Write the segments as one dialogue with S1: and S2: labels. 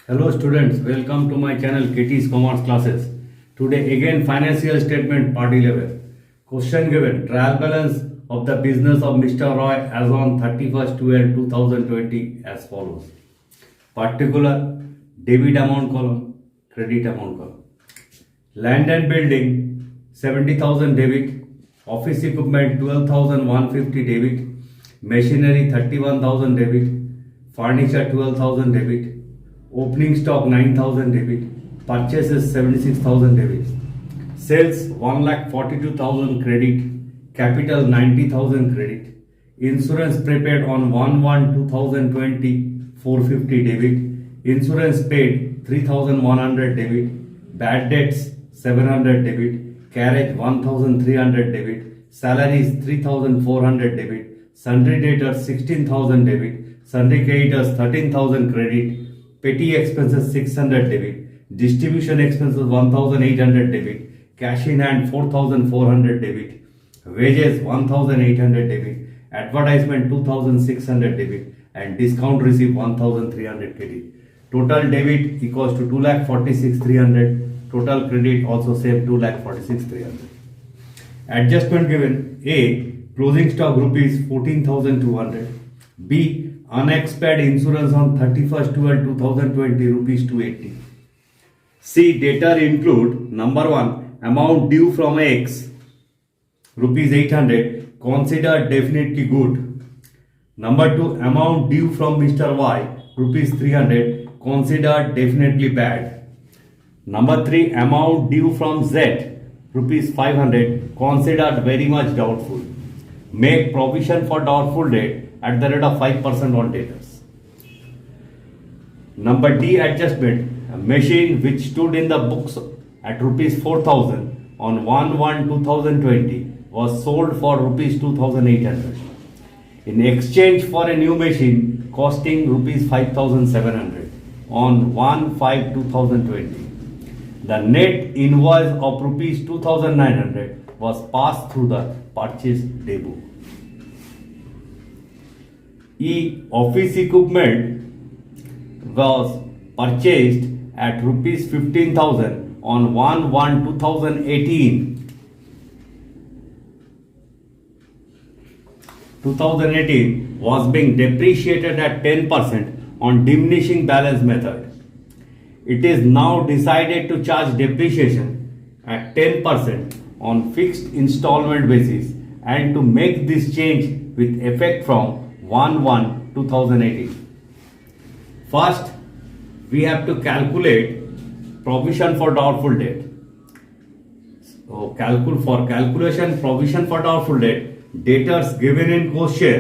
S1: Hello students, welcome to my channel Icse Commerce classes. Today again financial statement part 11. Question given, trial balance of the business of Mr. Roy as on 31st 12 2020 as follows. Particular debit amount column, credit amount column. Land and building 70,000 debit, office equipment 12,150 debit, machinery 31,000 debit, furniture 12,000 debit, opening stock 9,000 debit, purchases 76,000 debit, sales 1,42,000 credit, capital 90,000 credit, insurance prepaid on 1/1/2020 450 debit, insurance paid 3,100 debit, bad debts 700 debit, carriage 1,300 debit, salaries 3,400 debit, sundry debtors 16,000 debit, sundry creditors 13,000 credit, petty expenses 600 debit, distribution expenses 1,800 debit, cash in hand 4,400 debit, wages 1,800 debit, advertisement 2,600 debit, and discount receipt 1,300 credit. Total debit equals to 2,46,300. Total credit also same 2,46,300. Adjustment given: A. Closing stock rupees 14,200. B. Unexpired insurance on 31st 12 2020 rupees 280. C. Debtor include number 1 amount due from X rupees 800 considered definitely good. Number 2 amount due from Mr. Y rupees 300 considered definitely bad. Number 3 amount due from Z rupees 500 considered very much doubtful. Make provision for doubtful debt at the rate of 5% on debtors. Number D adjustment, a machine which stood in the books at rupees 4,000 on 1/1/2020 was sold for rupees 2,800 in exchange for a new machine costing rupees 5,700 on 1/5/2020. The net invoice of rupees 2,900 was passed through the purchase debut. E. Office equipment was purchased at rupees 15,000 on 1/1/2018. 2018 was being depreciated at 10% on diminishing balance method. It is now decided to charge depreciation at 10% on fixed installment basis and to make this change with effect from 1/1/2018. First, we have to calculate provision for doubtful debt. So, for calculation provision for doubtful debt, debtors given in question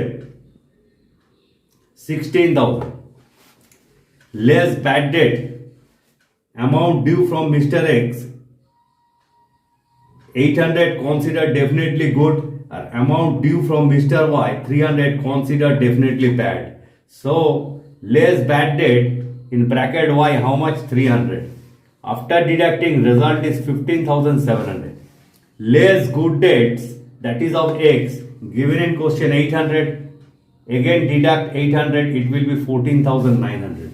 S1: 16,000 less bad debt amount due from Mr. X 800 considered definitely good, or amount due from Mr. Y 300 considered definitely bad. So less bad debt in bracket Y how much? 300. After deducting result is 15,700. Less good debts that is of X given in question 800, again deduct 800, it will be 14,900.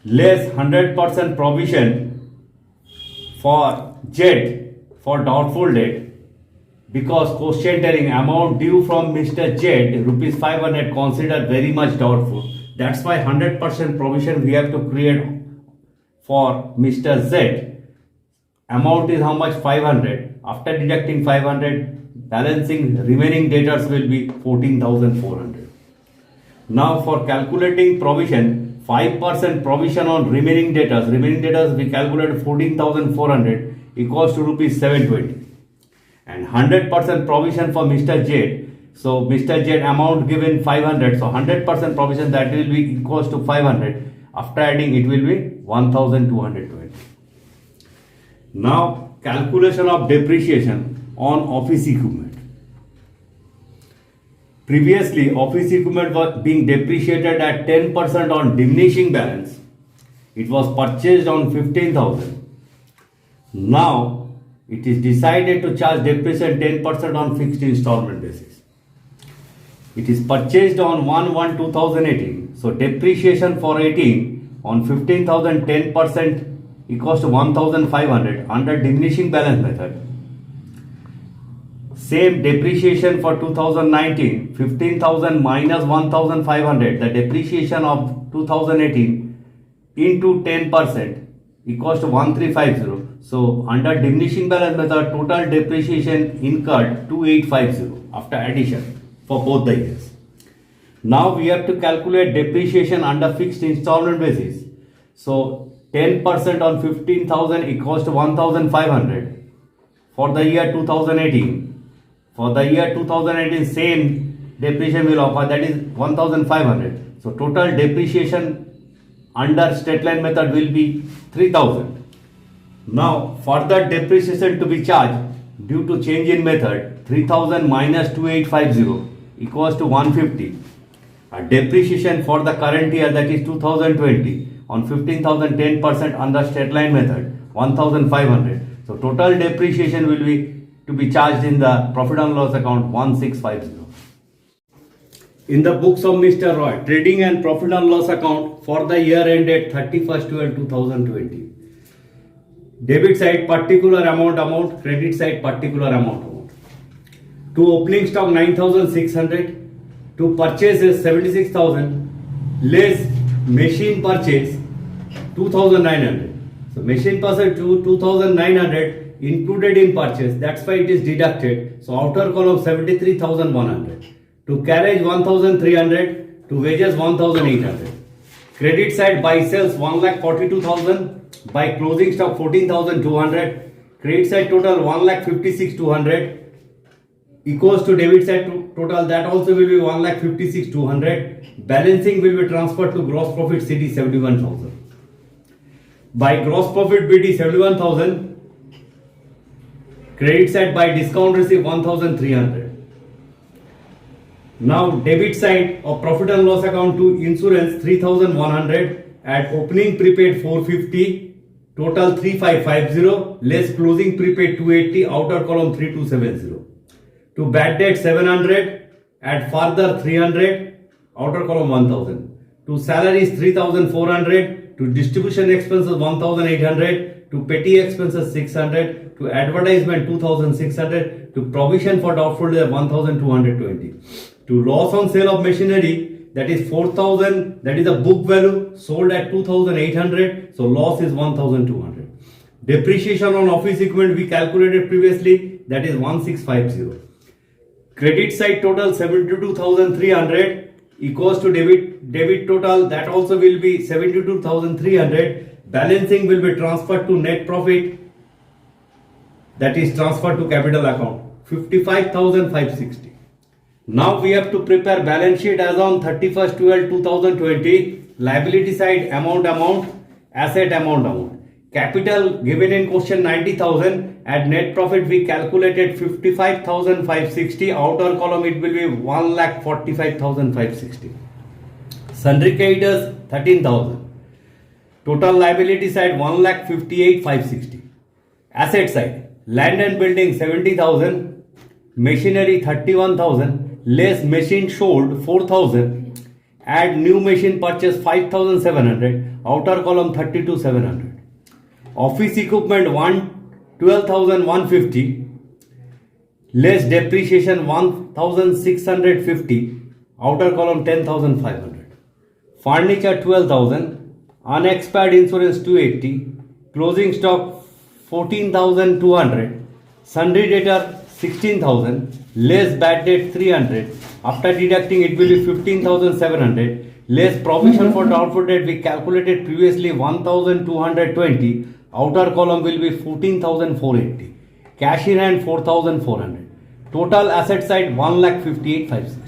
S1: Less 100% provision for Z for doubtful debt, because question telling amount due from Mr. Z rupees 500 considered very much doubtful. That's why 100% provision we have to create for Mr. Z. Amount is how much? 500. After deducting 500, balancing remaining debtors will be 14,400. Now for calculating provision, 5% provision on remaining debtors we calculate 14,400 equals to rupees 720. And 100% provision for Mr. Z. So Mr. Z amount given 500. So 100% provision that will be equals to 500. After adding it will be 1,220. Now calculation of depreciation on office equipment. Previously office equipment was being depreciated at 10% on diminishing balance. It was purchased on 15,000. Now it is decided to charge depreciation 10% on fixed installment basis. It is purchased on 1/1/2018. So depreciation for 18 on 15,000 10% equals to 1,500 under diminishing balance method. Same depreciation for 2019, 15,000 minus 1,500, the depreciation of 2018 into 10% equals to 1350. So under diminishing balance method, total depreciation incurred 2850 after addition for both the years. Now we have to calculate depreciation under fixed installment basis. So 10% on 15,000 equals to 1,500 for the year 2018. For the year 2018, same depreciation will occur, that is 1,500. So total depreciation under straight line method will be 3,000. Now further depreciation to be charged due to change in method, 3,000 minus 2850 equals to 150. A depreciation for the current year, that is 2020, on 15,000 10% under straight line method, 1,500. So total depreciation will be to be charged in the profit and loss account 1650. In the books of Mr. Roy, trading and profit and loss account for the year ended 31st/12/2020. Debit side particular amount, credit side particular amount. To opening stock 9,600, to purchases 76,000, less machine purchase 2,900. So machine purchase to 2,900 included in purchase, that's why it is deducted. So outer column 73,100. To carriage 1,300, to wages 1,800. Credit side buy sales 1,42,000, by closing stock 14,200. Credit side total 1,56,200 equals to debit side total, that also will be 1,56,200. Balancing will be transferred to gross profit CD 71,000. By gross profit BD 71,000. Credit side by discount receipt 1,300. Now debit side of profit and loss account to insurance 3,100, at opening prepaid 450, total 3,550, less closing prepaid 280, outer column 3,270. To bad debt 700, add further 300, outer column 1,000. To salaries 3,400, to distribution expenses 1,800, to petty expenses 600, to advertisement 2,600, to provision for doubtful debt 1,220. To loss on sale of machinery, that is 4,000, that is the book value, sold at 2,800, so loss is 1,200. Depreciation on office equipment we calculated previously, that is 1650. Credit side total 72,300 equals to debit total, that also will be 72,300. Balancing will be transferred to net profit, that is transferred to capital account 55,560. Now we have to prepare balance sheet as on 31st/12/2020. Liability side amount, asset amount. Capital given in question 90,000. At net profit we calculated 55,560. Outer column it will be 1,45,560. Sundry creditors 13,000. Total liability side 1,58,560. Asset side, land and building 70,000. Machinery 31,000. Less machine sold 4,000. Add new machine purchase 5,700. Outer column 32,700. Office equipment 12,150. Less depreciation 1,650. Outer column 10,500. Furniture 12,000. Unexpired insurance 280. Closing stock 14,200. Sundry debtor 16,000. Less bad debt 300. After deducting it will be 15,700. Less provision for doubtful debt we calculated previously 1,220. Outer column will be 14,480. Cash in hand 4,400. Total asset side 1,58,560.